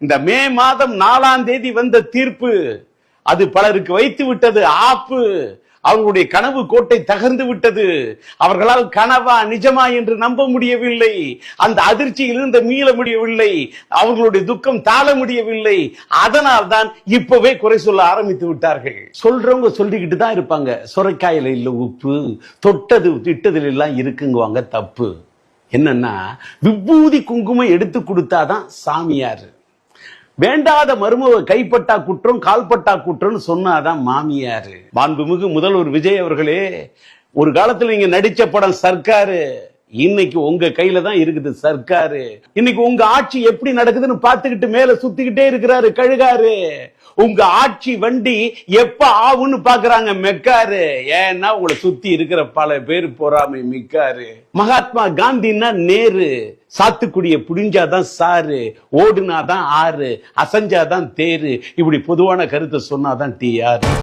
இந்த மே மாதம் 4ஆம் தேதி வந்த தீர்ப்பு அது பலருக்கு வைத்து விட்டது ஆப்பு. அவர்களுடைய கனவு கோட்டை தகர்ந்து விட்டது. அவர்களால் கனவா நிஜமா என்று நம்ப முடியவில்லை. அந்த அதிர்ச்சியில் இருந்து மீள முடியவில்லை. அவர்களுடைய துக்கம் தாழ முடியவில்லை. அதனால் தான் இப்பவே குறை சொல்ல ஆரம்பித்து விட்டார்கள். சொல்றவங்க சொல்லிக்கிட்டு தான் இருப்பாங்க. சொரைக்காயில இல்ல உப்பு, தொட்டது திட்டதில் எல்லாம் இருக்குங்குவாங்க. தப்பு என்னன்னா, விபூதி குங்குமம் எடுத்து கொடுத்தாதான் சாமியார். வேண்டாத மருமவ கைப்பட்டா குற்றம் கால்பட்டா குற்றம்னு சொன்னாதான் மாமியாரு. மாண்புமிகு முதல்வர் விஜய் அவர்களே, ஒரு காலத்துல நீங்க நடிச்ச படம் சர்க்காரு, இன்னைக்கு உங்க கையில தான் இருக்குது சர்க்காரு. இன்னைக்கு உங்க ஆட்சி எப்படி நடக்குதுன்னு பார்த்துக்கிட்டு மேல சுத்திக்கிட்டே இருக்கிறாரு கழுகாரு. உங்க ஆட்சி வண்டி எப்ப ஆகுன்னு பாக்குறாங்க மெக்காரு. ஏன்னா உங்களை சுத்தி இருக்கிற பல பேர் பொறாமை மிக்காரு. மகாத்மா காந்தின்னா நேரு, சாத்துக்குடிய புடிஞ்சாதான் சாரு, ஓடுனாதான் ஆறு, அசைஞ்சாதான் தேரு. இப்படி பொதுவான கருத்தை சொன்னாதான் டிஆர்.